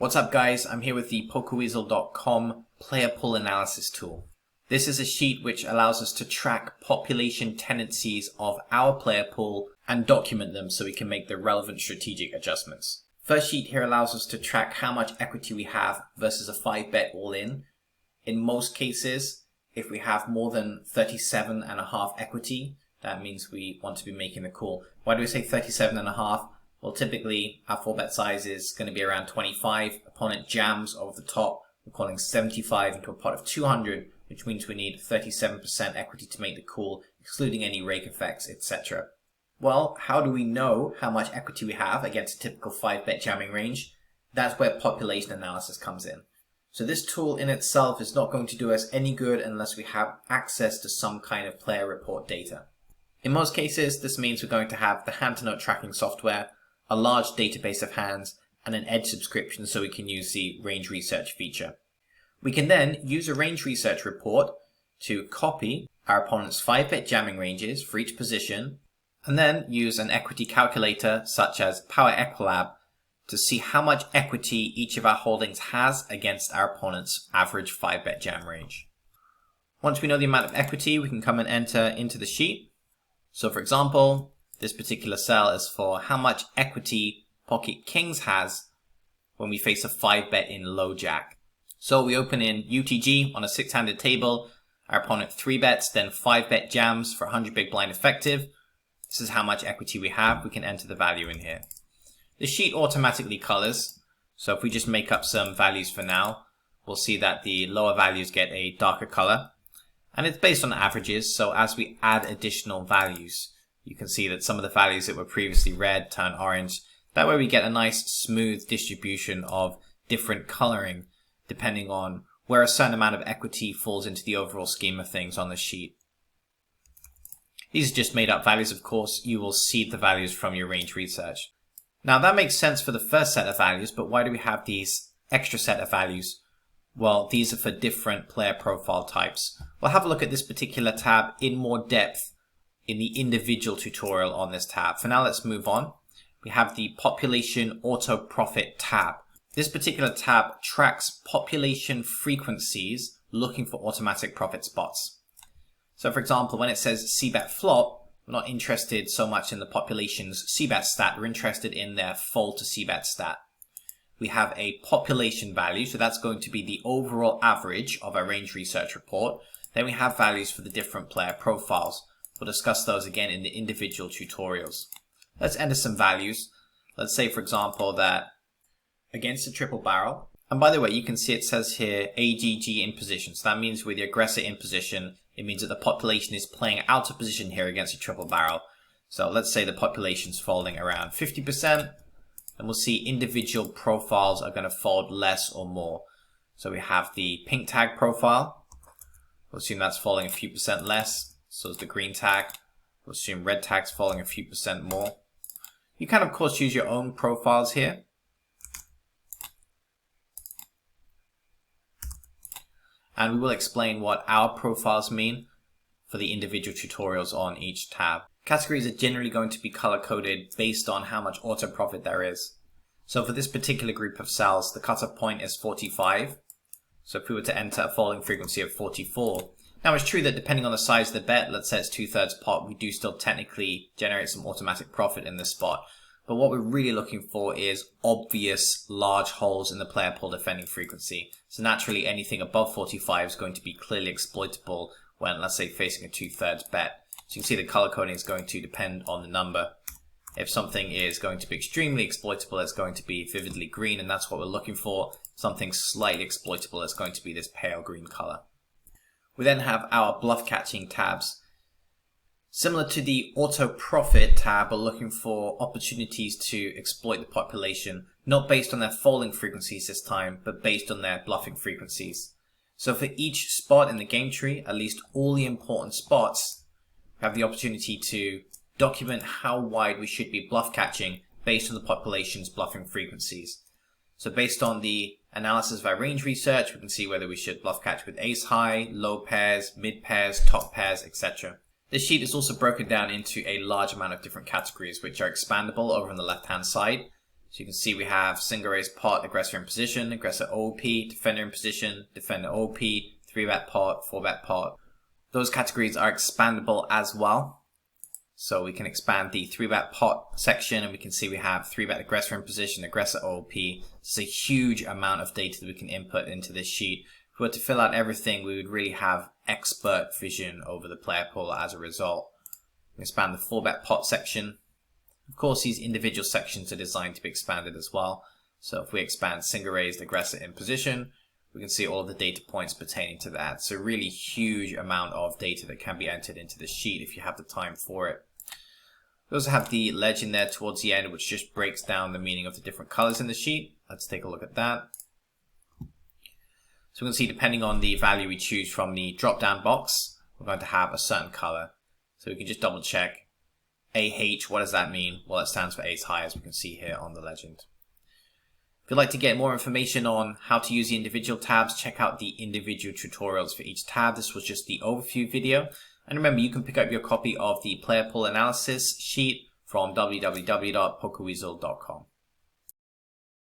What's up guys, I'm here with the pokerweasel.com player pool analysis tool. This is a sheet which allows us to track population tendencies of our player pool and document them so we can make the relevant strategic adjustments. First sheet here allows us to track how much equity we have versus a 5-bet all-in. In most cases, if we have more than 37.5 equity, that means we want to be making the call. Why do we say 37.5? Well, typically our 4-bet size is going to be around 25. Opponent jams over the top. We're calling 75 into a pot of 200, which means we need 37% equity to make the call, excluding any rake effects, etc. Well, how do we know how much equity we have against a typical 5-bet jamming range? That's where population analysis comes in. So this tool in itself is not going to do us any good unless we have access to some kind of player report data. In most cases, this means we're going to have the hand-to-note tracking software, a large database of hands, and an edge subscription so we can use the range research feature. We can then use a range research report to copy our opponent's 5-bet jamming ranges for each position, and then use an equity calculator such as Power Equilab to see how much equity each of our holdings has against our opponent's average 5-bet jam range. Once we know the amount of equity, we can come and enter into the sheet. So for example, this particular cell is for how much equity Pocket Kings has when we face a 5-bet in low jack. So we open in UTG on a 6-handed table. Our opponent 3-bets, then 5-bet jams for 100 big blind effective. This is how much equity we have. We can enter the value in here. The sheet automatically colors. So if we just make up some values for now, we'll see that the lower values get a darker color. And it's based on averages. So as we add additional values, you can see that some of the values that were previously red turn orange. That way we get a nice smooth distribution of different coloring depending on where a certain amount of equity falls into the overall scheme of things on the sheet. These are just made up values, of course. You will seed the values from your range research. Now that makes sense for the first set of values, but why do we have these extra set of values? Well, these are for different player profile types. We'll have a look at this particular tab in more depth in the individual tutorial on this tab. For now, let's move on. We have the population auto profit tab. This particular tab tracks population frequencies looking for automatic profit spots. So for example, when it says C-bet flop, we're not interested so much in the population's C-bet stat, we're interested in their fold to C-bet stat. We have a population value, so that's going to be the overall average of our range research report. Then we have values for the different player profiles. We'll discuss those again in the individual tutorials. Let's enter some values. Let's say, for example, that against a triple barrel, and by the way, you can see it says here AGG in position. So that means with the aggressor in position, it means that the population is playing out of position here against a triple barrel. So let's say the population's folding around 50%, and we'll see individual profiles are going to fold less or more. So we have the pink tag profile. We'll assume that's falling a few percent less. So is the green tag. We'll assume red tag's falling a few percent more. You can, of course, use your own profiles here. And we will explain what our profiles mean for the individual tutorials on each tab. Categories are generally going to be color-coded based on how much auto profit there is. So for this particular group of cells, the cutoff point is 45. So if we were to enter a folding frequency of 44, now it's true that depending on the size of the bet, let's say it's 2/3 pot, we do still technically generate some automatic profit in this spot. But what we're really looking for is obvious large holes in the player pool defending frequency. So naturally anything above 45 is going to be clearly exploitable when, let's say, facing a 2/3 bet. So you can see the color coding is going to depend on the number. If something is going to be extremely exploitable, it's going to be vividly green, and that's what we're looking for. Something slightly exploitable is going to be this pale green color. We then have our bluff catching tabs. Similar to the auto profit tab, we're looking for opportunities to exploit the population, not based on their folding frequencies this time, but based on their bluffing frequencies. So for each spot in the game tree, at least all the important spots, we have the opportunity to document how wide we should be bluff catching based on the population's bluffing frequencies. So based on the analysis of our range research, we can see whether we should bluff catch with ace high, low pairs, mid pairs, top pairs, etc. This sheet is also broken down into a large amount of different categories which are expandable over on the left hand side. So you can see we have single raise pot, aggressor in position, aggressor OP, defender in position, defender OP, 3-bet pot, 4-bet pot. Those categories are expandable as well. So we can expand the 3-bet pot section and we can see we have 3-bet aggressor in position, aggressor OP. It's a huge amount of data that we can input into this sheet. If we were to fill out everything, we would really have expert vision over the player pool as a result. We can expand the 4-bet pot section. Of course, these individual sections are designed to be expanded as well. So if we expand single raised aggressor in position, we can see all of the data points pertaining to that. So really huge amount of data that can be entered into the sheet if you have the time for it. We also have the legend there towards the end, which just breaks down the meaning of the different colors in the sheet. Let's take a look at that. So we can see depending on the value we choose from the drop down box, we're going to have a certain color. So we can just double check. AH, what does that mean? Well, it stands for ace high, as we can see here on the legend. If you'd like to get more information on how to use the individual tabs, check out the individual tutorials for each tab. This was just the overview video. And remember, you can pick up your copy of the player pool analysis sheet from www.pokerweasel.com.